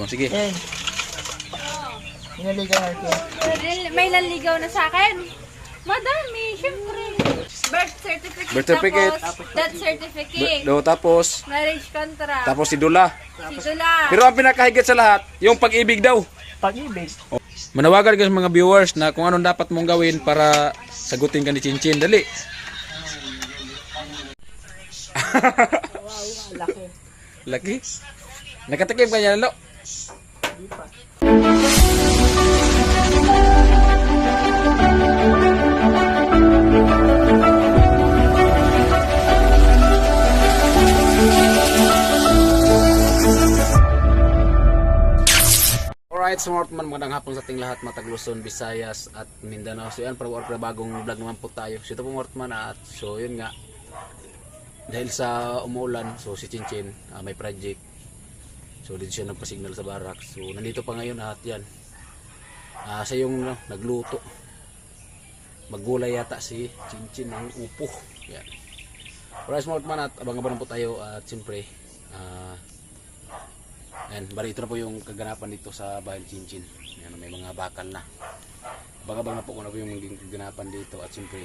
Sige. Yan. Inaligaw natin. May naligaw na sa akin. Madami, syempre. Birth certificate. Birth certificate. Tapos, death certificate. Tapos, Marriage contract. tapos si Dula. Ito lang. Pero ang pinakahigit sa lahat, yung pag-ibig daw. Pag-ibig. Manawagan ka sa mga viewers na kung anong dapat mong gawin para sagutin ka ni Chinchin. Dali. Wow, laki. Laki. Nakatikim ka niya, Lalo? Di pa. Alright, so magandang hapon sa ating lahat, mga Luzon, Visayas at Mindanao. So yan, para bagong vlog naman po tayo. So ito po Mortman at so yun nga. Dahil sa umuulan, so si Chinchin may project. So dito siya nagpa-signal sa barak. So nandito pa ngayon at yan. Siya yung nagluto. Maggulay yata si Chinchin ng upo. Yan. Alright, Mortman at abang-abang po tayo at siyempre ayan, bali ito na po yung kaganapan dito sa bahay ni Chinchin. Ayan, may mga bakal na. Abang-abang na po kung ano po yung maging kaganapan dito. At siyempre,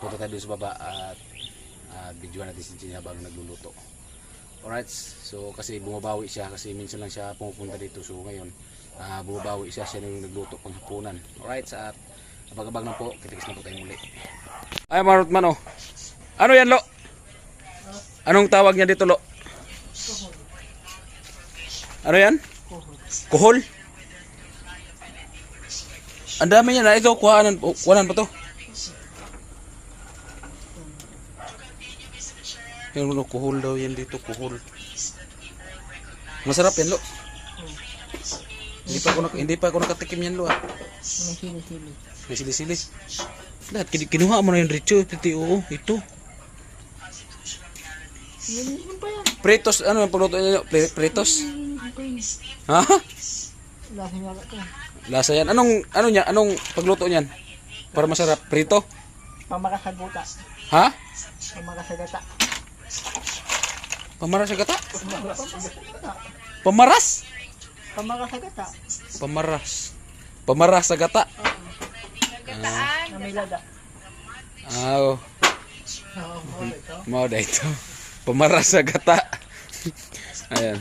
punta tayo doon sa baba at videoan natin si Chinchin habang nagluluto. Alright, so kasi bumabawi siya kasi minsan lang siya pumupunta dito. So ngayon, bumabawi siya yung nagluto pang hapunan. Alright, sa abang-abang na po, kitikis na po tayo muli. Ay, Marutman, oh. Ano yan, Lo? Anong tawag niya dito, Lo? Ano yan? Kuhol. Ang dami yan. Ito, kuhanan pa to. Yung kuhol daw yan dito. Kuhol. Masarap yan, Lo. Hindi pa ako nakatikim yan, Lo. May sili-sili. May sili-sili. Lahat, kinuha mo na yung rito. Oo, ito. Yan pa yan. Pretos, ano yung pagluto niya? Pretos? Ha? Lasa nga ito. Lasa yan. Anong pagluto niyan? Para masarap. Prito? Pamakasaguta. Ha? Pamakasagata. Pamaras sa gata? Pamaras? Pamakasagata. Pamaras. Pamaras sa gata. Na may lada. Oo. Mau dah itu. Pemaras sa gata. Ayan.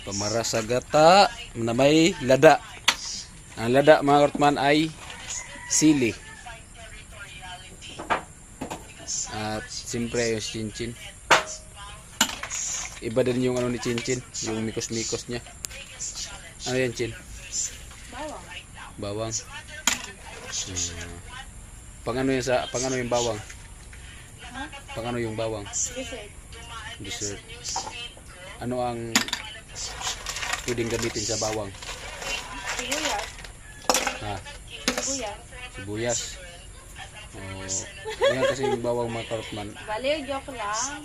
Pemaras sa gata na may lada. Ang lada mga Kortman ay sili. At siyempre yung Chinchin. Iba din yung ano ni Chinchin, yung mikos-mikos niya. Ano yan, Chin? Bawang. Pangano yung bawang? Pangano yung bawang? Dessert. Ano ang pwedeng gamitin sa bawang? Sibuyas. Ha? Sibuyas. Sibuyas. Yan kasi yung bawang mga Kortman. Baliw, joke lang.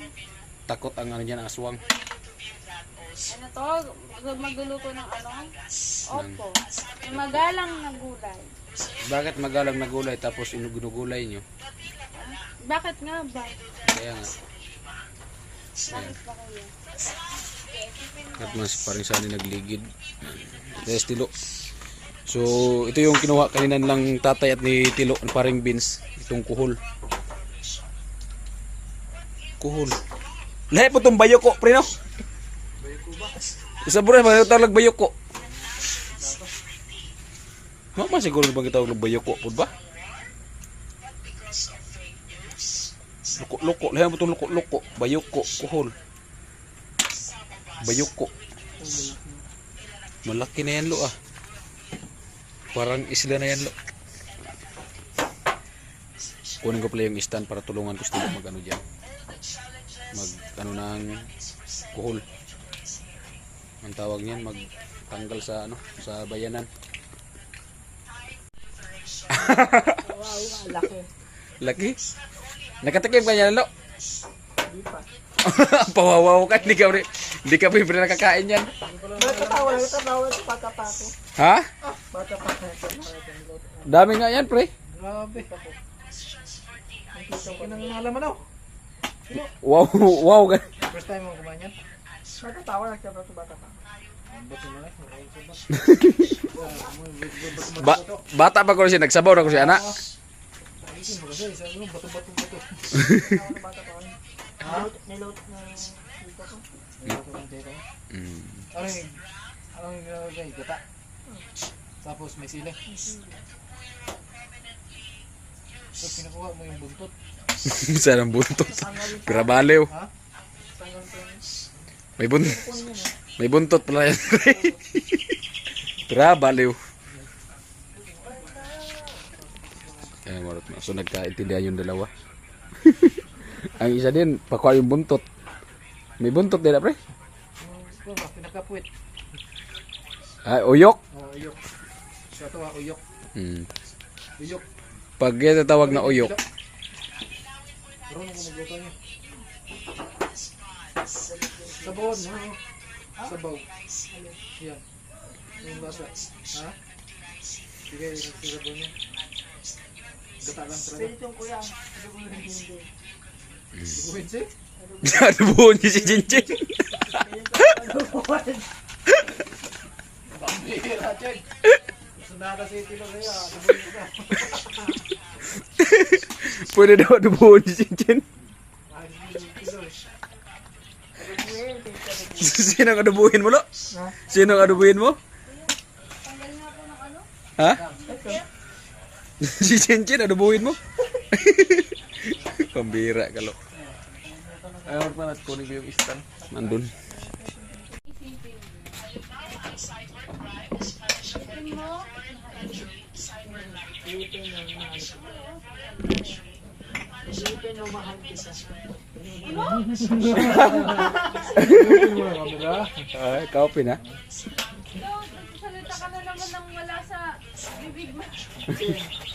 Takot ang ano niyan, aswang. Ano to? Magluluto ng ano? Opo. Yung magalang na gulay. Bakit magalang na gulay tapos ginugulay nyo? Bakit nga ba? Kaya nga. Bakit ba kaya? At mas parang saan nagligid. Ito yung Tilo. So ito yung kinuha kanina lang tatay at ni Tilo, paring beans. Itong kuhol. Kuhol. Lahat po itong bayoko, pre, no? Isa bro, tawag bayoko. Mama siguro ba kitawag bayoko po ba? Loko-loko, lahat po itong loko-loko. Bayoko, kuhol. Bayoko. Malaki na yan, Lo, ah. Parang isla na yan, Lo. Kunin ko pala yung stand para tulungan ko sila mag-ano dyan. Mag-ano ng kuhol. Ang tawag niyan, magtanggal sa ano, sa bayanan. Wow, laki. Laki? Nakatikim ka niya, Lo? Di pa. Pawawaw ka, hindi ka pre nakakain yan. Nagkatawa ito, bata pa ako. Ha? Bata pa ako. Dami nga yan, pre. Grabe. Nakita ko ng halaman daw. Wow, wow. First time mo kumain yan? Matatawa lang siya sa bata pa. Ba't mo na? Bata pa ko siya, nagsabaw na ko siya, anak. Ayusin mo kasi, isa mo, bato-bato. Ako na bata pa. Niloto na dito ko. Niloto ng tito mo? Mm. Anong ginagawa? Gata? Tapos may sili. So, kinukuha mo yung buntot. Saan ang buntot? Pirabaliw. Ha? Tanggal ko yun. May buntot pala yan. Pirabaliw. Kaya marot na. So nagkaintindihan yung dalawa. Ang isa din, pakuha yung buntot. May buntot din, pre? Ito ba, pinakapuwit. Ay, uyok. Oh, uyok. Siya ito ha, uyok. Hmm. Uyok. Pag yan tawag na uyok. Bro, ano magluto niyo? Sabawan mo, no? Sabaw. Yan. Yung lasa. Ha? Sige, sabaw niya. Gata lang talaga. Pwede itong kuya. Ano ko yung hindi. Sibuhin siya. Adubuhon niya si Chinchin. Bambira, Chad. Sunada sa itilo kaya. Sibuhin mo ka. Pwede daw adubuhon si Chinchin. Ay, itilo eh. Sino ang adubuhin mo, lo? Ha? Sino ang adubuhin mo? Tanggal nga po ng ano? Ha? Si Chinchin, adubuhin mo? Pambira ka, lo. Ayaw pa natin kunin ko yung stand. Nandun. Isipin mo. Isipin mo mahal kita. Sibuhin mo na camera. Ay, kaupin, ha? Ikaw, nagsasalita ka na naman ng wala sa bibig mo.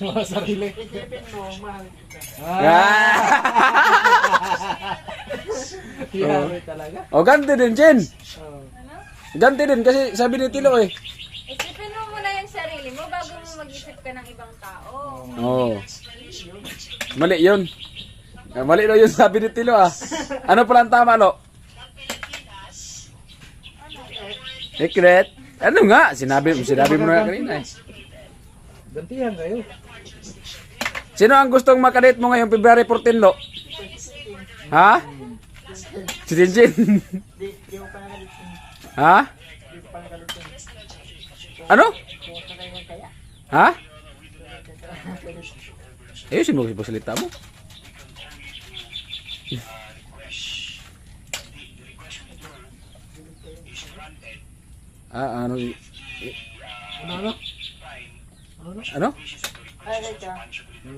Mga sarili. Isipin mo mahal kita. Yari talaga. O, ganti din, Chin. Oh. Ano? Ganti din, kasi sabi ni Tilo, eh. Isipin mo muna yung sarili mo bago mo mag-isip ka ng ibang tao. Oo. Mali yun. Mali daw yun sabi ni Tilo, ah. Ano pala ang tama, lo? Secret? Ano nga? Sinabi mo na kanina, eh. Gantihan kayo. Sino ang gustong makadate mo ngayong February 14, lo? Ha? Si Jinjin. Di ko pa nagalitin. Ha? Di ko pa nagalitin. Ano? Kung sa kayo kaya. Ha? Ayusin mo kasi pagsalita mo. Ano? Ano? Ano? Ay, Rika.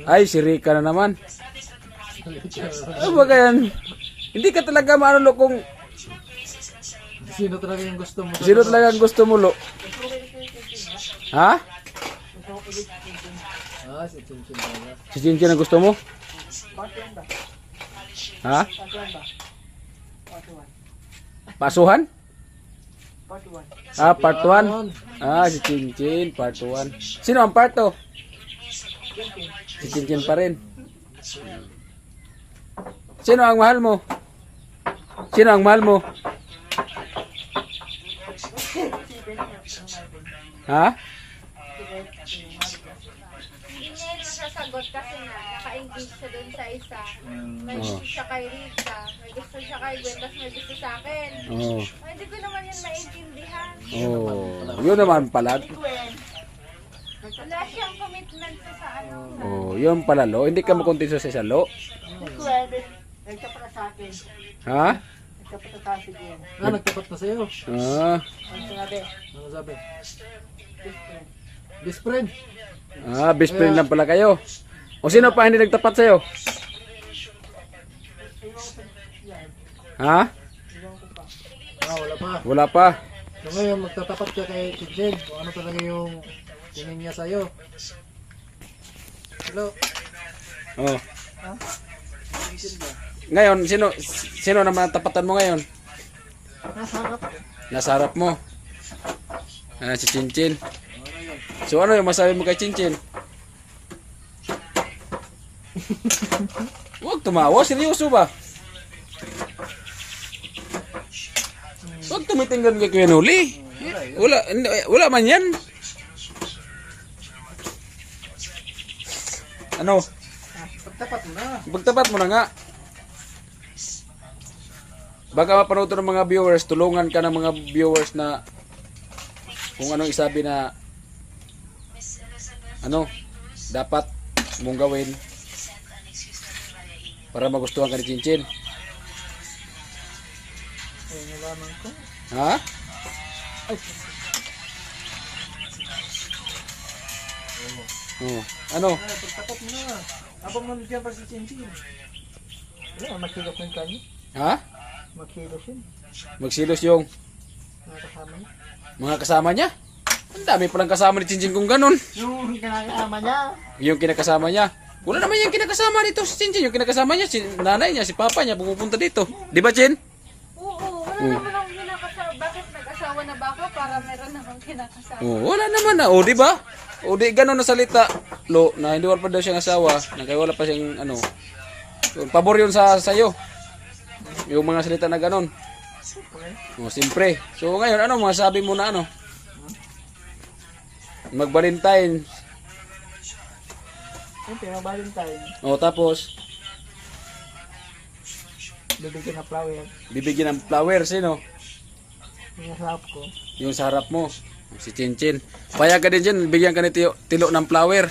Ay, si Rika na naman. Ano ba yan? Hindi ka talaga maano, lo, kung Sino talaga yung gusto mo? sino talaga ang gusto mo, lo. Ha? Ah, si Chinchin talaga. Si Chinchin ang gusto mo? Part 1 ba? Ha? Part 1 ba? Part 1. Pasuhan? Part 1. Ah, part 1. Ah, si Chinchin, part 1. Sino ang part 2? Si Chinchin pa rin. Sino ang mahal mo? Sino ang mahal mo? Ha? Hindi niya yun nasasagot kasi nga naka-engage siya dun sa isa. May gusto siya kay Rita, may gusto siya kay Gwen, tapos may gusto sa akin. Oo. Ay, hindi ko naman yun maintindihan. Oh. Yun naman pala. Wala siyang commitment sa ano. Oh, yun pala, lo. Hindi ka makontinso sa isa, lo. Pwede. Nagkapat sa akin. Ha? Nagkapat sa akin yun. Ah, nagtapat na sa'yo. Ah. Ang sinabi. Ano sabi? Best friend. Ah, best friend lang pala kayo. O sino pa hindi nagtapat sa'yo? Ha? Ah, wala pa. Wala pa. So ngayon, magtatapat ka kay Chinchin. Kung ano talaga yung tingin niya sa'yo. Hello? Oh. Ngayon, sino naman ang tapatan mo ngayon? Nasa harap. Nasa harap mo. Ah, si Chinchin. So ano yung masabi mo kay Chinchin? Huwag tumawa, seryoso ba? Huwag tumitinggan kay Kuya Noli. Wala man yan. Ano? Pagtapat mo na. Pagtapat mo na nga. Baka mapanood to ng mga viewers, tulungan ka ng mga viewers na kung anong isabi na ano dapat mong gawin para magustuhan ka ni Chinchin. Ay, nalaman ko. Ha? Ay, Oh. Ano? pagtapat mo na. Habang nandiyan pa si Chinchin. Wala, makilos ng kanya. Ha? Makilos yun. Magsilos yung Mga kasama niya. mga kasama niya. Ang dami palang kasama ni Chinchin kung ganun. Yung kinakasama niya. Yung kinakasama niya. Wala naman yung kinakasama dito si Chinchin. Yung kinakasama niya, si nanay niya, si papa niya, pumupunta dito. Di ba, Chin? Oo, wala naman akong kinakasama. Bakit nag-asawa na ba ako para meron akong kinakasama? Oh, wala naman na. O, di ba? O, di ganun na salita. Lo, na hindi wala pa daw siyang asawa. Na kaya wala pa siyang, ano. Pabor yun sa sayo. Yung mga salita na ganun. O, siyempre. So, ngayon, ano, masasabi mo na, ano? Mag-Valentine. Yung pinag-Valentine. O, tapos, Bibigyan ng flower. bibigyan ng flowers, sino? Yung nasarap ko. Yung sa harap mo. Si Chinchin. Payag ka din dyan, bigyan ka ni Tilo ng flower.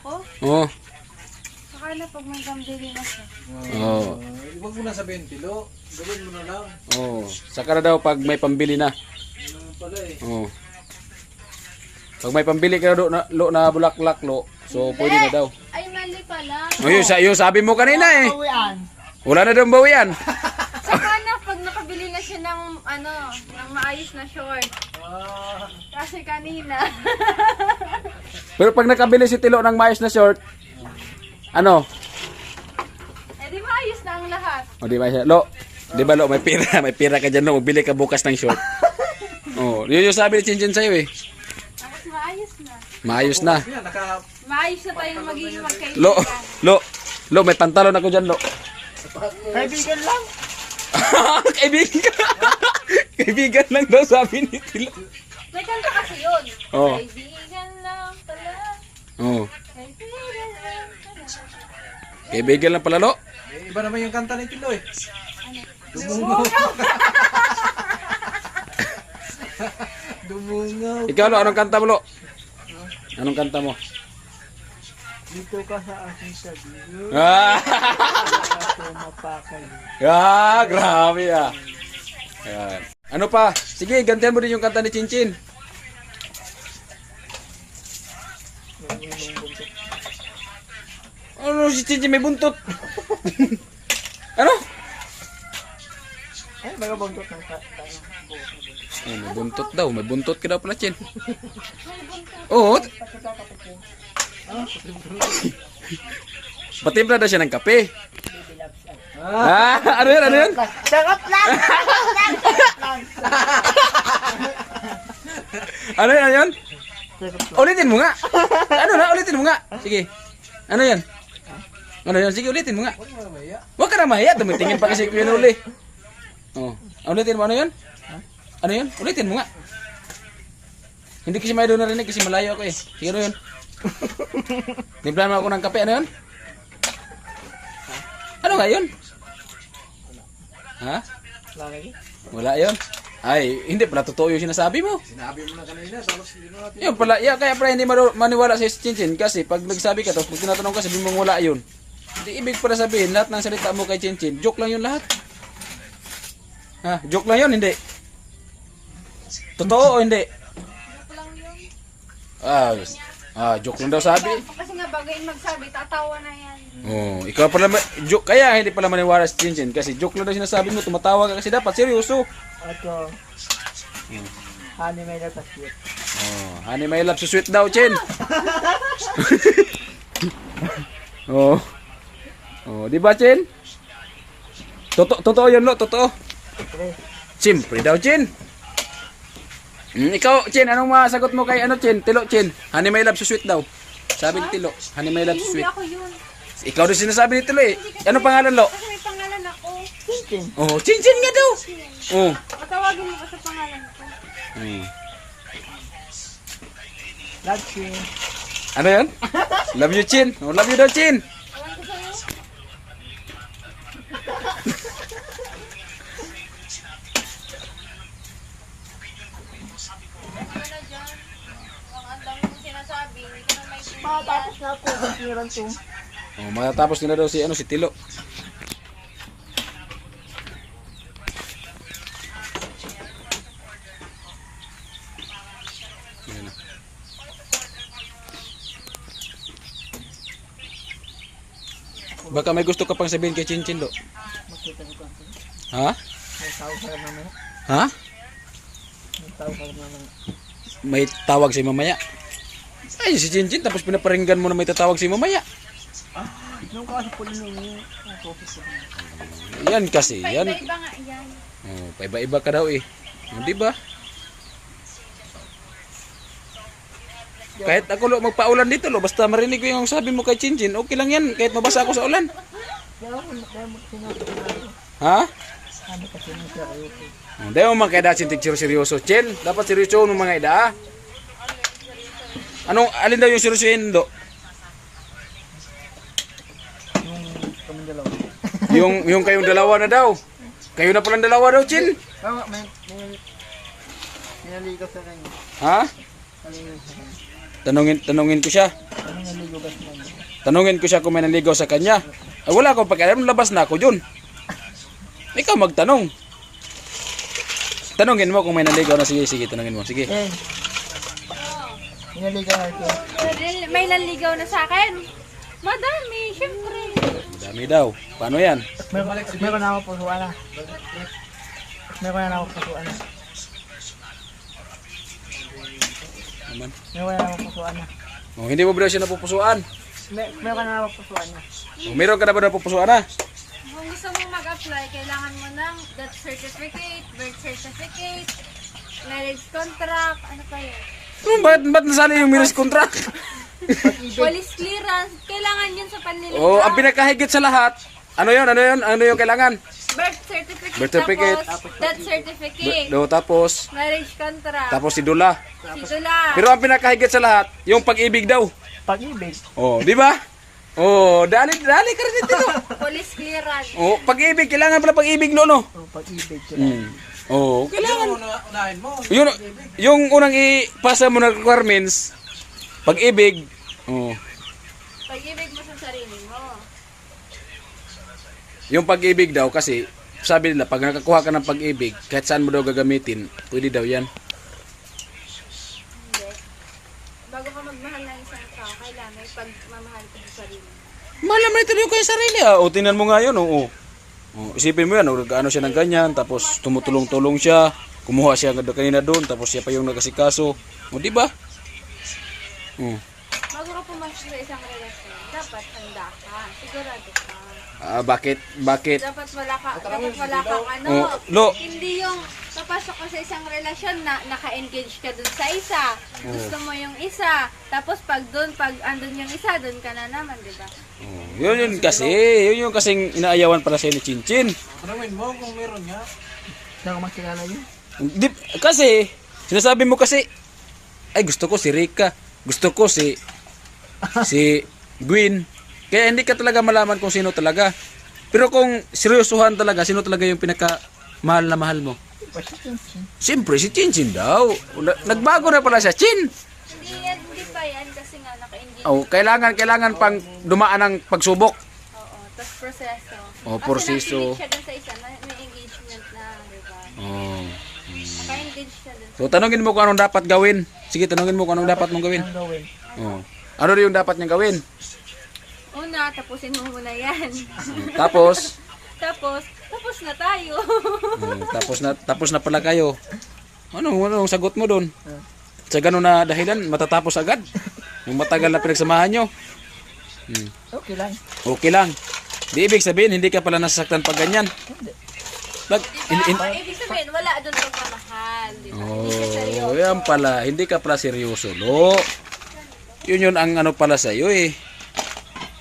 Ako? Oo. Saka na pag may gambili na siya. Oo. Huwag mo na sabihin, Tilo. Gawin mo na lang. Oo. Saka na daw pag may pambili na. Ano naman pala eh. Oo. Pag may pambili ka na, na bulaklak, lo. So, pwede na daw. Ay, mali pala. O, yun sabi mo kanina eh. Uwian. Wala na daw bawian. Saka na pag nakabili na siya ng, ano, ng maayos na short. Kasi kanina. Pero pag nakabili si Tilo ng maayos na short, ano? Eh di maayos na ang lahat. O, di ba siya? Lo, di ba lo, may pira ka dyan, lo. Bili ka bukas ng short. Oh, yun yung sabi ni Chinchin sa'yo eh. Tapos maayos na. Maayos na. Yan, Maayos na tayong magiging magkaibigan. Lo, may pantalon ako dyan, lo. Kaibigan lang. Kaibigan ka. Kaibigan lang daw sabi ni Tilo. May kanta kasi yun. Oo. Kaibigan lang pala. Oh, Kaibigan lang pala. kaibigan lang pala, lo. eh, iba naman yung kanta ni Tilo eh. Dumungaw. Dumungaw. Ikaw, lo, anong kanta mo, lo? Anong kanta mo? Dito ka sa aking sabihin. Ah, Ako mapakali. grabe ah. Ayan. Ano pa? Sige, gantihan mo din yung kanta ni Chinchin. Ano si Chinchin may buntot? Ano? Ay, baga bangkot ng Oh, may buntot daw. May buntot ka daw pala, Chin. Oo. Patimpla daw siya ng kape. Ano yun? Ano yun? Sarap lang! Ano yun? Ano yun? Sarap lang. Ulitin mo nga. Ano na? Ulitin mo nga. Sige. Ano yan? Ano yun? Sige, ulitin mo nga. Huwag mo na maya. Huwag ka na mahiya. Tumitingin pa kasi Kuya Noli. Oh. Ulitin mo. Ano yun? Ano yun? Ulitin mo nga. Hindi kasi may doon narinig kasi malayo ako eh. Sige, ano yun? Timplahan mo ako ng kape. Ano yun? Ano nga yun? Ha? Lagi. Wala yun? Ay, hindi pala totoo yung sinasabi mo. Sinabi mo na kanina, tapos hindi na natin. Yun pala, kaya pala hindi maniwala sa Chinchin kasi pag nagsabi ka tapos pag tinatanong ka sabi mo wala yun. Hindi ibig pala sabihin lahat ng salita mo kay Chinchin, joke lang yun lahat. Ha, joke lang yun, hindi. Totoo o hindi? Joke lang yun. Joke lang daw sabi. Kasi nga bago yung magsabi, tatawa na yan. Oh, ikaw pala joke kaya hindi pala maniwala sa Chinchin kasi joke lang daw sinasabi mo, tumatawa ka kasi dapat seryoso. Ito. Honey may latas yun. Oh, honey my love, so sweet daw, Chin. Oh. Oh, di ba, Chin? Totoo 'yun, lo, totoo. Pre. Siyempre daw, Chin. Ikaw, Chin, anong masagot mo kay Chin? Tilo, Chin. Honey my love, so sweet daw. Sabi ni Tilo, honey my love, so Hindi sweet. ako yun. Ikaw din sinasabi ni Tilo eh. Ano pangalan, lo? Kasi may pangalan ako. Chinchin. Oh, Chin nga daw. Oh. Tawagin mo ka sa pangalan ko. Hmm. Love you. Ano yan? Love you, Chin. Oh, love you daw, Chin. Ewan ko sa'yo. Ano dyan? Ang dami mong sinasabi. Hindi ka na may Matapos na ako. Kasiran to. Oh, matatapos nila daw si Tilo. Yan na. Baka may gusto ka pang sabihin kay Chinchin do. Makita ko pa. Ha? May tao sa naman. Ha? May tao sa naman. May tawag si mamaya. Ay, si Chinchin tapos pinaparinggan mo na may tatawag si mamaya. Nung kasi po nung office ko. Yan kasi, yan. Paiba-iba nga yan. Oh, paiba-iba ka daw eh. Oh, di ba? Kahit ako lo magpaulan dito lo, basta marinig ko yung sabi mo kay Chinchin, okay lang yan, kahit mabasa ako sa ulan. Kaya mo sinabi ko. Ha? Sabi kasi nung siya kayo. Hindi mo man kaya dasin seryoso, Chin. Dapat seryoso mo mga ida. Ah. Anong, alin daw yung seryosohin do? Yung kami dalawa. Yung kayong dalawa na daw. Kayo na palang dalawa daw, Chin. Oo, may naligaw sa kanya. Ha? Naligaw sa kanya. Tanungin ko siya. Ano naligaw sa kanya? Tanungin ko siya kung may nanligaw sa kanya. Ay, wala akong pakialam, labas na ako dun. Ikaw magtanong. Tanungin mo kung may nanligaw na. Sige, tanungin mo. Sige. Eh. Naligaw na siya. May nanligaw na sa akin. Madami, syempre. Madami daw. Paano yan? Meron na ako pusuan na. Meron na ako pusuan na. Naman. Meron na ako pusuan na. Oh, hindi mo ba siya napupusuan? Meron na ako pusuan na. Oh, meron ka na ba napupusuan na? Kung gusto mo mag-apply, kailangan mo ng death certificate, birth certificate, marriage contract, ano pa yun? Ba't nasali yung marriage contract? Police clearance, kailangan yun sa panliligaw. Oh, ang pinakahigit sa lahat, ano yung kailangan? Birth certificate, Birth certificate. tapos death certificate, Tapos marriage contract, tapos si Dula. titular. Pero ang pinakahigit sa lahat, yung pag-ibig daw. Pag-ibig. Oh, di ba? Oh, dali ka rin dito. Police clearance. Oh, pag-ibig, kailangan pala pag-ibig no. Oh, pag-ibig. Oh, kailangan. Yung unang ipasa mo na requirements, pag-ibig. Oh, Pag-ibig mo sa sarili mo. yung pag-ibig daw kasi sabi nila pag nakakuha ka ng pag-ibig, kahit saan mo daw gagamitin, pwede daw 'yan. Hindi. Bago ka magmahal ng isang tao, kailangan may pagmamahal ka sa sarili mo. Mahal naman ito yung kay sarili ah. O, tingnan mo nga yun. Oo. Oh, isipin mo yan, nag-ano siya ng ganyan, tapos tumutulong-tulong siya, kumuha siya kanina doon, tapos siya pa yung nagkasikaso. O, di ba? Bago ka pumasok sa isang relasyon, dapat handa ka. Sigurado ka. Bakit? Dapat wala kang ano. Oh, Lo. Hindi yung papasok ka sa isang relasyon na naka-engage ka dun sa isa. Gusto mo yung isa. Tapos pag andun yung isa, dun ka na naman, di ba? Oh, yun yung kasing inaayawan para sa ni Chinchin. Tanungin mo kung meron nga. Saan ko makilala yun? Kasi, sinasabi mo kasi, ay gusto ko si Rika, gusto ko si Gwen. Kaya hindi ka talaga malaman kung sino talaga. Pero kung seryosohan talaga, sino talaga yung pinaka-mahal na mahal mo? Siyempre, si Chinchin daw. Nagbago na pala siya, Chin. Hindi pa yan kasi nga naka-engage. Oh, kailangan pang dumaan ng pagsubok. Oo, tapos proseso. Oh, Kasi proseso. naka-engage siya dun sa isa, may engagement na, di ba? Oh. Naka-engage siya dun. So, tanungin mo kung anong dapat gawin. Sige, tanungin mo kung anong dapat mong gawin. Ang gawin. Oh. Ano rin yung dapat niyang gawin? Una, tapusin mo muna yan. Tapos, tapos na tayo. tapos na pala kayo. Anong sagot mo doon? Sa ganun na dahilan, matatapos agad. Yung matagal na pinagsamahan nyo. Okay lang. Okay lang. Di ibig sabihin, hindi ka pala nasasaktan pag ganyan. Ibig sabihin, wala doon pagmamahal. Di ba? Hindi ka seryoso. Oh, yan pala. Hindi ka pala seryoso, lo. Yun ang ano pala sa'yo eh.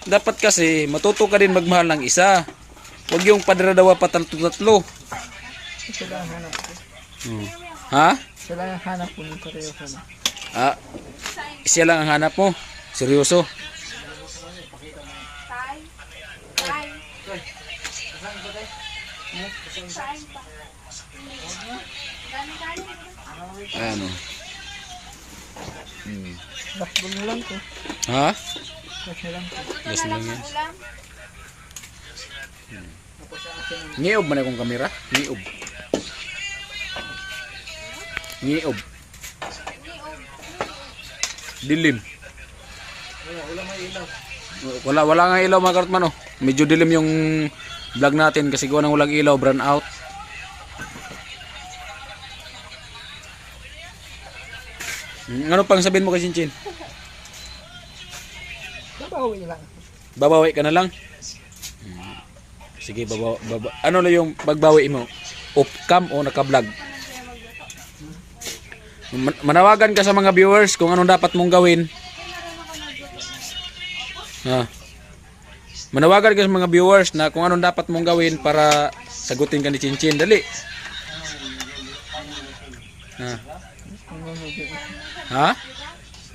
Dapat kasi, matuto ka din magmahal ng isa. Huwag yung padradawa pa tatlo-tatlo. Ito lang hanap ko. Ha? Sila ang hanap po ng seryoso na. Ah, siya lang ang hanap mo. Seryoso. Tay. Tay. Saan pa? Gani-gani. Ano? Basketball na lang to. Ha? Basketball na lang to. Luto Yes, na lang lang yan. ang ulam. Ngiob man akong kamera. Ngiob. Ngiob. Dilim. Wala nga ilaw mga kartman, oh. Medyo dilim yung vlog natin kasi gawa ng walang ilaw, brown out. Ano pang sabihin mo kay Chinchin? Babawi lang. Babawi ka na lang? Sige, ano na yung pagbawi mo? Off-cam o naka-vlog? Manawagan ka sa mga viewers kung anong dapat mong gawin. Ha. Manawagan ka sa mga viewers na kung anong dapat mong gawin para sagutin ka ni Chinchin. Dali. Ha. Ha?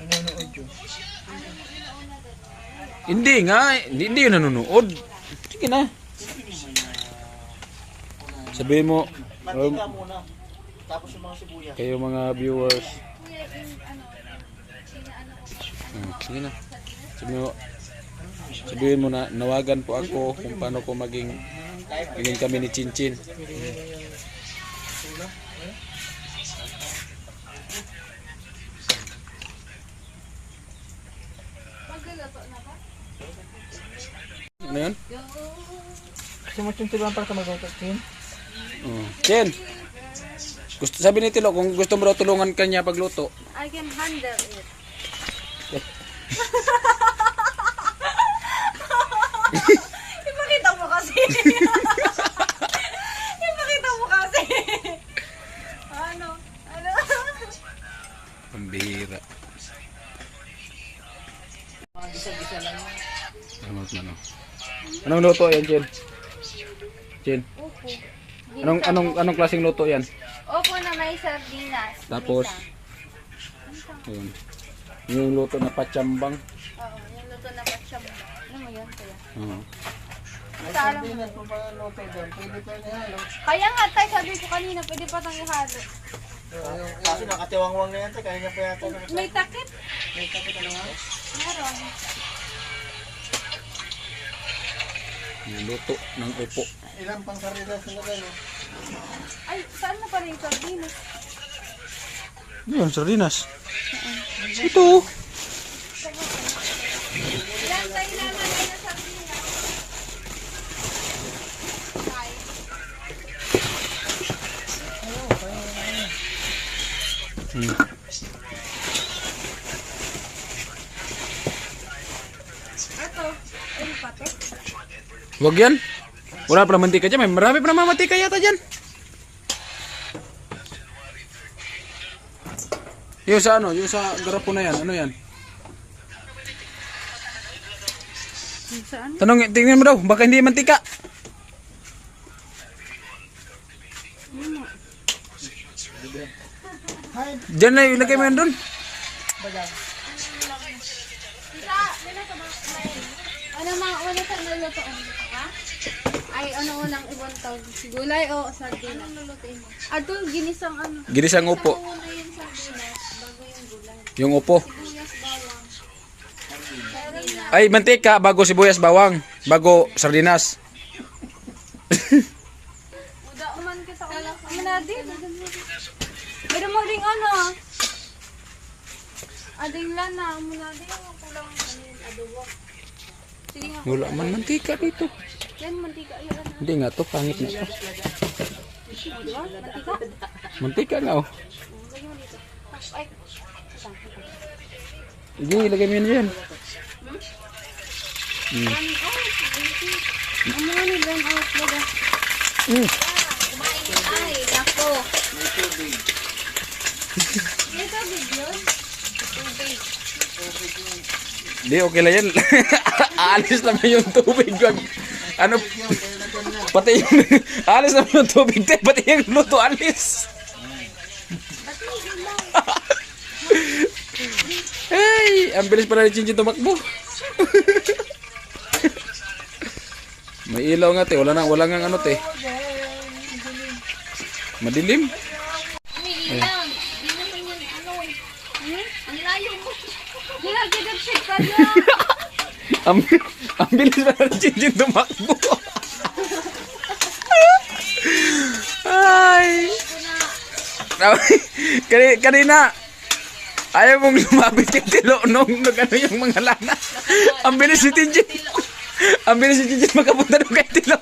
Nanonood yun. Hindi nga. Hindi yun nanonood. Sige na. Sabihin mo. Mantika muna. Tapos yung mga sibuyas. Kayo mga viewers. Sige na. Sabihin mo na nawagan po ako kung paano ko maging kami ni Chinchin. Magluluto na ba? Ano yun? Kasi mo tsintulan para ka mag-autopsin. Chin! Sabi ni Tilo, kung gusto mo raw tulungan kanya pagluto. I can handle it. Ipakita mo kasi. Ipakita mo kasi. Ano? Ano? Pambihira. Anong luto yan, Chin? Chin? Opo. Anong klaseng luto yan? Opo na may sardinas. Tapos, Misa. yun. Yung luto na patsambang. Oo, yung luto na patsyam. Ano mo yun kaya? Oo. Basta alam mo. Kung pa loto doon, pwede pa niya halo. Kaya nga tayo sabi ko kanina, pwede pa tang ihalo. Kasi nakatiwangwang na yan, kaya niya pa yata. May takip? May kapit ano nga? Meron. Yung luto ng upo. Ilang pang sardinas na kayo? Ay, saan na pala yung sardinas? Yun, sardinas. Ito. Ilan tayo naman ay na sardinas? Ay. Ato, ano pa to? Huwag yan. Wala pa mantika dyan. May marami pa naman mantika yata dyan. Yung sa ano? Yung sa garapo na yan. Ano yan? Saan? Tingnan mo daw. Baka hindi mantika. Diyan na ilagay mo yan doon. Ano mga una sa nuluto ha? Ay, ano unang ibang tawag? Gulay o sardinas? Anong lulutuin mo? Atong ginisang ano? Ginisang upo. Una yung sardinas, bago yung gulay. Yung upo. Sibuyas, bawang. Sardinas. Ay, mantika bago sibuyas bawang. Bago sardinas. Uda uman kita ulang. Amanadi. Meron mo ring ano? Ading lana. Amanadi. Kulang adobo. Sige nga. Wala man mantika dito. Yan, mantika. Yan, ano? Hindi nga to. Pangit na to. Diba? Mantika? Mantika nga oh. Lagyan mo dito. Ay. Isang. Sige, ilagay mo yun dyan. Run out. Ano nga ni run out? Baga. Kumain ay. Nako. May tubig yun? Tubig. Hindi, okay lang yan. Alis naman yung tubig. Ano? Pati yung... Alis naman yung tubig. Pati yung luto, alis. Ay, ang bilis pala ni Chinchin tumakbo. May ilaw nga te, wala nga ano te. Madilim. Umiilang. Di naman yan, ano eh. Ang layo mo. Ginagagagsit ka niya. ang bilis pala ni Chinchin tumakbo. Ay. Kanina, ayaw mong lumapit kay Tilo nung nag-ano yung mga lana. Ang bilis ni Chinchin. Ang bilis ni Chinchin makapunta nung kay Tilo.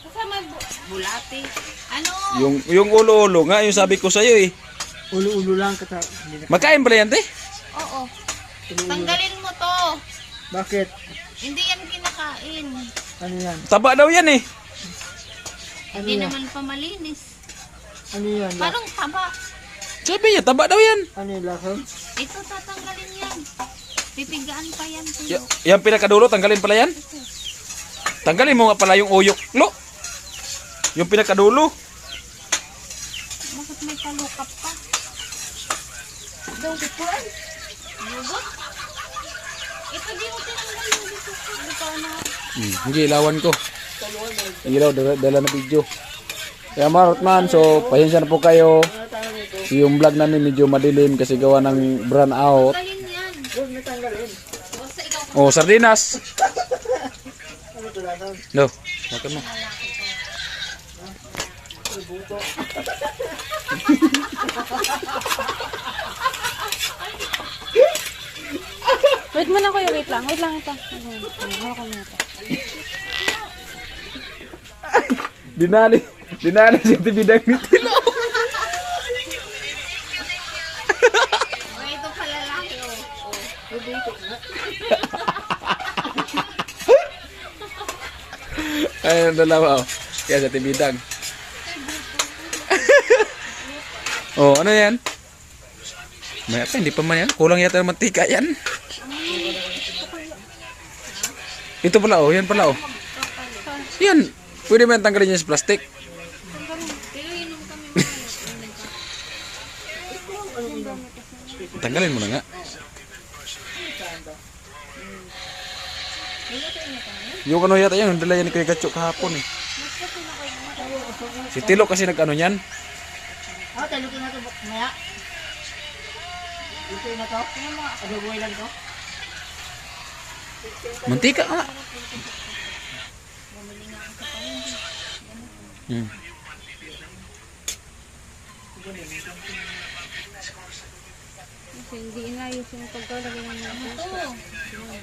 Kasama bulate. Ano? Yung ulo-ulo nga, yung sabi ko sa'yo eh. Ulo-ulo lang kata. Magkain pala yan, te? Oo. Tanggalin mo to. Bakit? Hindi yan kinakain. Ano yan? Taba daw yan eh. Ano Hindi yan? naman pa malinis. Ano yan? Parang taba. Sabi niya, taba daw yan. Ano yung lason? Ito tatanggalin yan. Pipigaan pa yan. Tuyo. Yung pinakadulo, tanggalin pala yan? Tanggalin mo nga pala yung uyok, lo. Yung pinakadulo. Bakit may palukap pa? Daw ko po ay. Lugot? Ito di mo tinanggal yung dito. Hindi pa na. Hindi, ilawan ko. Ilaw, dala na video. Kaya marot man, so pasensya na po kayo. Yung vlog namin medyo madilim kasi gawa ng brown out. Tanggalin yan. Huwag na tanggalin. Basta ikaw Oh, sardinas. Ano ito lason? No, makan mo. Wait mo na kuya, wait lang ito. Hawak ko na ito. Dinali si tibidang ni Tilo. Okay, ito pala laki oh. Ayun, dalawa oh. Kaya sa tibidang. Oh, ano yan? May apa, hindi pa man yan. Kulang yata ng mantika yan. Ito pala oh, yan pala oh. Yan, pwede ba yung tanggalin niya sa plastic? Pero inom kami Tanggalin mo na nga. Yung ano yata yan, dala yan ni Kuya Gatcho kahapon eh. Si Tilo kasi nag-ano yan. Ah, talukin na ito maya. Ito na to? Adoboy lang to? Mantika nga. Hmm. Kasi hindi inayos yung pagkalagay ng mga puso.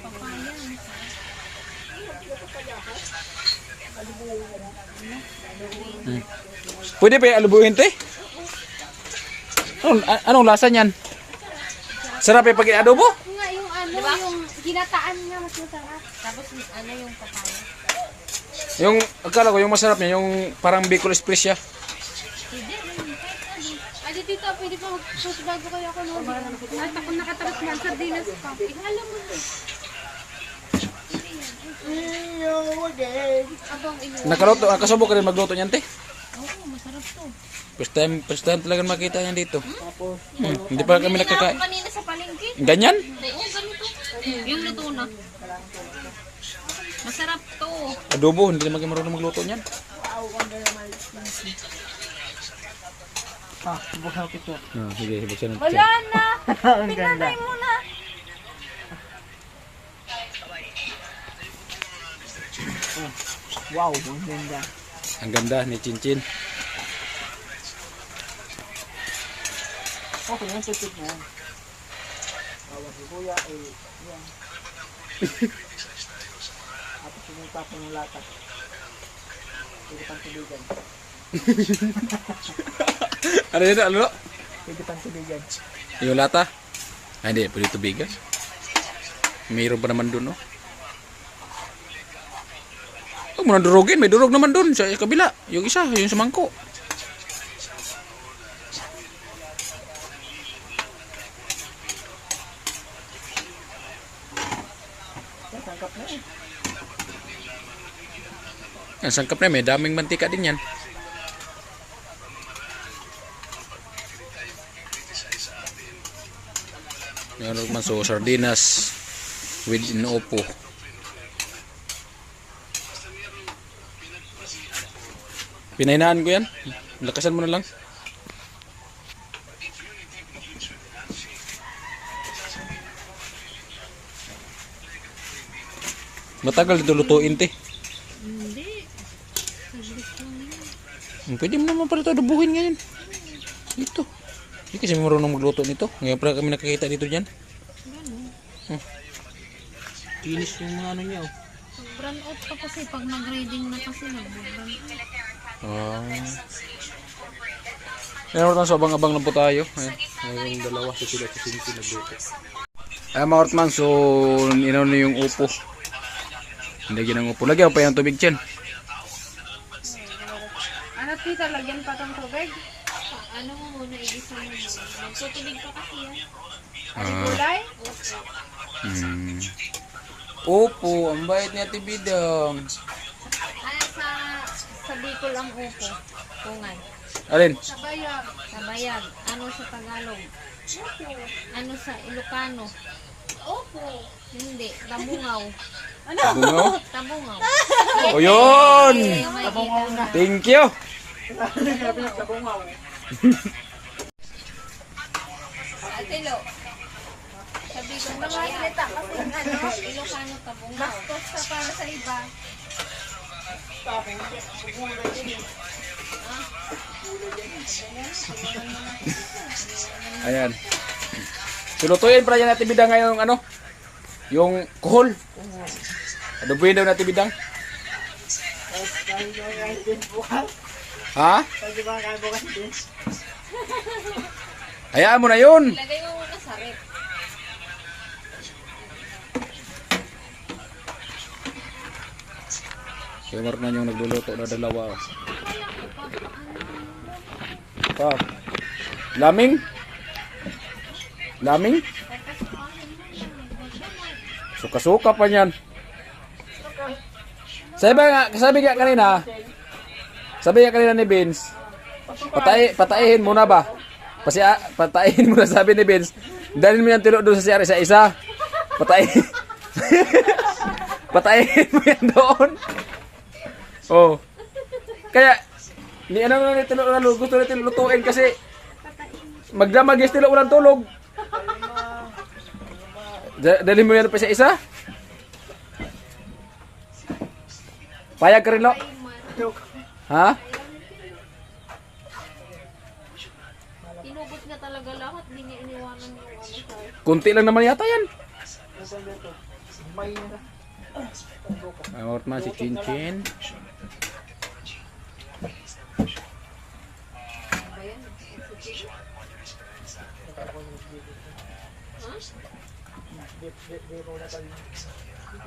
Papaya. Pwede pa yung alubuhin te? Anong lasa niyan? Sarap yung pag-adobo? Yung nga yung ano, yung ginataan nga mas masarap. Tapos ano yung papaya. Yung, akala ko yung masarap niya, yung parang Bicol Express siya. Hindi, Adi tita, pwede pa mag-push bago kayo ako noon. At ako nakatapos man sa dinas pa. Alam mo na. Abang ino. Nakaluto, nakasubok ka rin magluto niyan te? Oo, masarap to. First time talaga makita yan dito. Hindi pa kami nakakain. Ako kanina sa palengke. Ganyan? Oo, ganito. Yung luto na. Masarap to. Adobo, hindi naman kayo marunong magluto niyan. Ah, buksan ko ito. Sige, buksan natin. Wala na. Ang ganda. Pinatay mo na. Wow, ang ganda. Ang ganda ni Chinchin. Okay, yan tutut mo. Awan si kuya, yan. Tapos sumuta ko ng latat. Pwede pang tubigan. Ano yun? Ano? Pwede pang tubigan. Yung lata? Ay, hindi. Pwede tubigan. Mayroon pa naman dun, no? Huwag mo na durugin. May durog naman dun sa kabila. Yung isa, yung sa mangko. Sangkap na eh. Ang sangkap na, may daming mantika din yan. Meron man so sardinas with inopo. Pinahinaan ko yan. Lakasan mo na lang. Matagal dito lutuin, te. Hindi. Pwede mo naman pala ito adobuhin ngayon. Dito. Hindi kasi marunong magluto nito. Ngayon pala kami nakakita dito dyan. Kinis yung mga ano niya. Oh. Brand out pa kasi pag nag-grading na kasi nag-brand out. Ayan mga so abang-abang na po tayo. Ayan. Ngayon dalawa sa sila sa sinti nagluto. Ayan mga Ortman, so inaw na yung upo. Lagyan ng upo. Lagyan pa yung tubig dyan. Ano tita, lagyan pa tong tubig? Ano mo muna, igisa mo muna. Magtutubig pa kasi yan. Gulay? Upo, ang bait niya tibidang. Ano sa Bicol ang upo? Tungan. Alin? Sabayag. Sabayag. Ano sa Tagalog? Ano sa Ilocano? Opo. Hindi. Tabungaw. Bungaw? Tabungaw. O yun! Tabungaw na. Thank you! Atilo. Sabi ko mga salita kasi ano, Ilocano tabungaw. Bastos ka para sa iba. Ayan. Sulutuin pala yan natin bidang ngayon ano? Yung kuhol. Adobuhin daw natin bidang. Ha? Hayaan mo na yun. Lagay mo muna sa rep. Kaya Mark na yung nagluluto na dalawa. Pa. Laming? Laming? Suka-suka pa niyan. Sabi nga kanina ni Vince, patayin muna ba? Patayin muna sabi ni Vince. Dalhin mo yung tilo doon sa siyari sa isa. Patayin. Patayin mo yan doon. Oh. Kaya, ni ano na tilo na gusto natin lutuin kasi magdamag yung tilo walang tulog. Dalhin mo yan pa sa isa. Payag ka rin, Lo? Ha? Inubot na talaga lahat, hindi niya iniwanan yung ano sa... Kunti lang naman yata yan. Ay, Ortman, si Chinchin.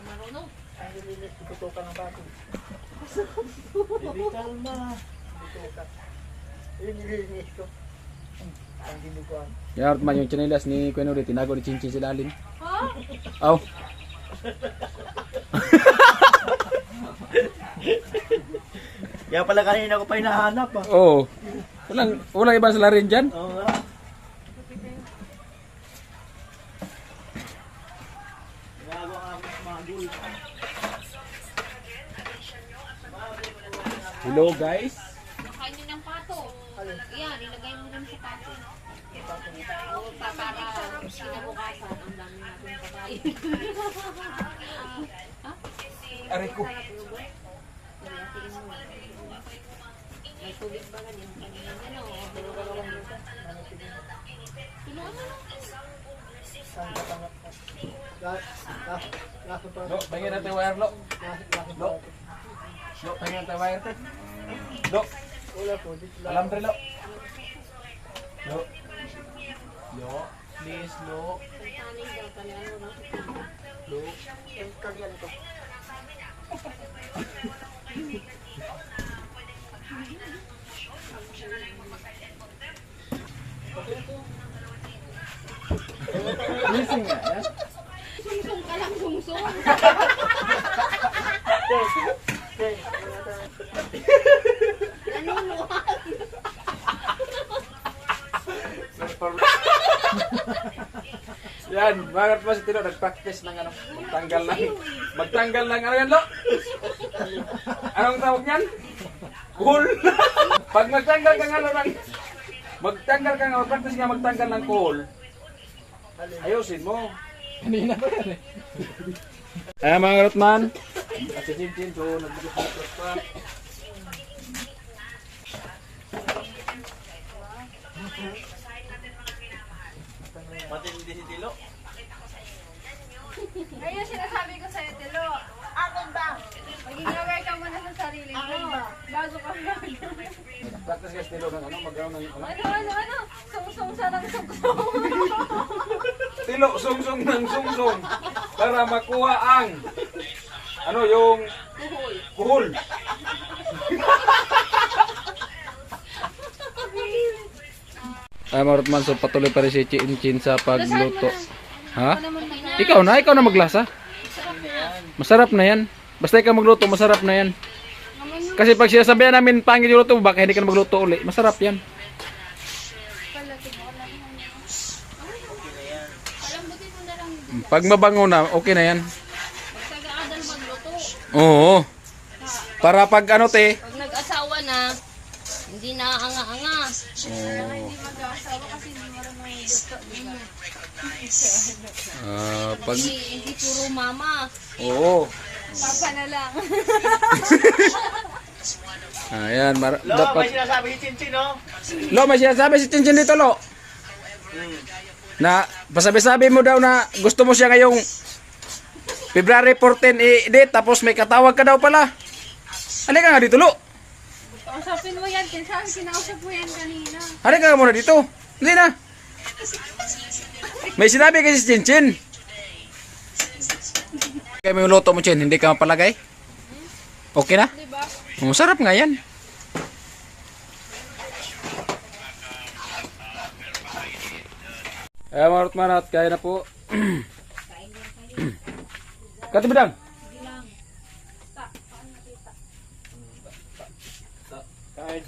Marunong. Yan, Ortman, yung chinelas ni Kuya Nuri, tinago ni Chinchin sa lalim. Ha? Aw. Kaya pala kanina ko pa hinahanap ah. Oo. Walang ibang salarin dyan. Oo nga. Ginagawa ka mga gul. Hello, guys. Nakain nyo ng pato. Yan, ilagay mo rin sa pato. Oo, para kinabukasan, ang dami natin pakain. Aray ko. May tubig ba ganyan? Ano? Pinuha na lang. Lo, pahingin natin wire, Lo. Lo. Lo, pahingin natin wire. Lo. Alam rin, Lo. Lo. Lo. Please, Lo. Tanig daw, tanig mo. Lo. Missing nga, yan. Sungsong ka lang, sungsong. Nanunuhan. Yan. Yan, mga mas tino nag-practice ng ano, magtanggal ng ano yan, lo? Anong tawag niyan? Kuhol. Pag magtanggal ka nga mag-practice nga magtanggal ng kuhol. Ayusin mo. Kanina pa yan eh. Ayan mga karotman. At si Chin, so nagbigos pa. Matindi si Tilo. Ayun, sinasabi ko sa'yo, Tilo. Akin ba? Maging aware ka muna sa sarili mo. Bago ka Practice ka estilo ng ano, mag-round ng ano. Ano? Sungsong sa ng sungsong. Tilo, sungsong ng sungsong. Para makuha ang ano yung kuhol. Ay mga karotman, so patuloy pa rin si Chin sa pagluto. Ha? Ikaw na maglasa. Masarap na yan. Basta ikaw magluto, masarap na yan. Kasi pag sinasabihan namin pangit yung luto, baka hindi ka na magluto uli. Masarap yan. Pag mabango na, okay na yan. Magsagaan magluto. Oo. Para pag ano te, Pag nag-asawa na, hindi na anga-anga. Oo. Hindi mag-asawa kasi hindi marunong magluto. Diba? Pag Hindi puro mama. oo. Papa na lang. Ayan, Lo, may dapat. sinasabi si Chinchin, no? Lo, may sinasabi si Chinchin dito, Lo. Na, pasabi-sabi mo daw na gusto mo siya ngayong February 14 i-date, tapos may katawag ka daw pala. Halika nga dito, Lo. Kausapin mo yan. Kinausap mo yan kanina. Halika nga muna dito. Hindi na. May sinabi kasi si Chinchin. Kaya may luto mo, Chin, hindi ka mapalagay? Okay na? Diba? Masarap nga yan. Ay mga rotman at kaya na po. Kati bidang. Kain.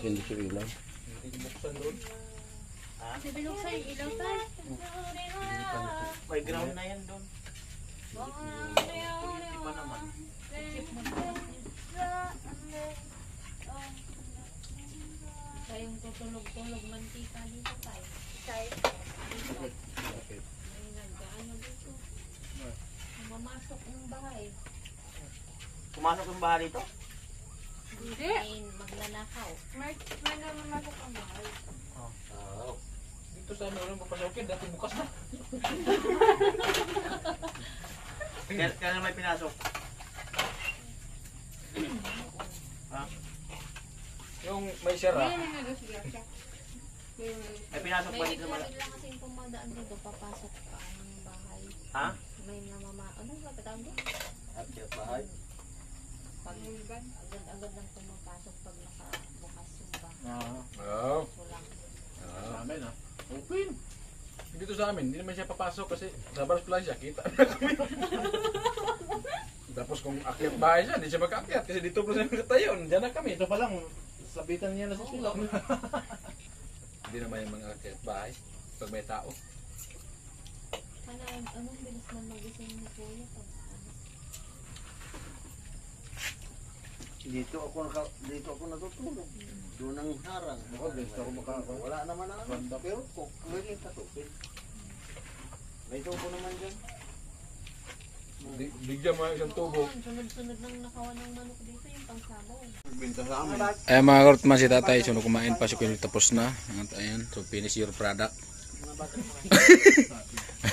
Hindi siya ilaw. Binuksan yung ilaw tayo. May ground na yan doon. Iba naman. Tayong tutulog-tulog mantika dito tayo. Tayo. May nag-ano dito. Mamasok ng bahay. Pumasok yung bahay dito? Hindi. Magnanakaw. May namamasok ang bahay. Dito sa amin walang papasokin, dati bukas na. Kaya may pinasok. Ha? Yung may sira. May nag-usga. May pinasok ba dito naman? Bigla kasi pumadaan dito, papasok ka ng bahay. Ha? May ano ba patawag doon? Bahay? Pag agad-agad lang pumapasok pag nakabukas yung bahay. Oo. Walang Sa amin ah. Open. Dito sa amin, hindi naman siya papasok kasi sa bars lang siya, kita na kami. Tapos kung akyat bahay siya, hindi siya mag-akyat kasi dito pa siya nakatayon. Diyan na kami, ito pa lang, sabitan niya na sa silong. Hindi naman yung mga akyat bahay pag may tao. anong bilis na magising ni Kuya pag ano. Dito ako natutulog. Doon ang harang. Ako, gusto ko makakawa. Wala naman ang ano. Pero kung may katupin. May tubo naman dyan. Bigyan mo yung isang tubo. Sunod-sunod nang nakawa ng manok dito yung pangsabaw. Binta sa amin. Ay mga karotman, si tatay, so kumain pa, so tapos na. At ayan, so finish your product.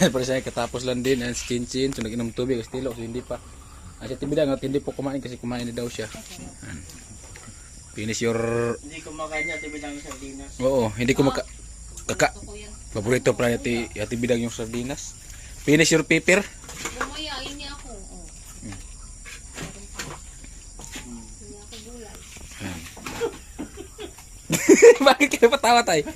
Pero siya katapos lang din, and Chinchin, so nag-inom tubig, estilo, so hindi pa. At si Tibidang, at hindi po kumain kasi kumain na daw siya. Ayan. Finish your... Hindi ko makain niya, tibidang yung sardinas. Oo, hindi ko kaka... Ito ko yan. Paborito pala ni Ate Bidang yung sardinas. Finish your paper. Bumayain niya ako. Oh. Hindi ako gulay. Bakit kayo patawa tayo?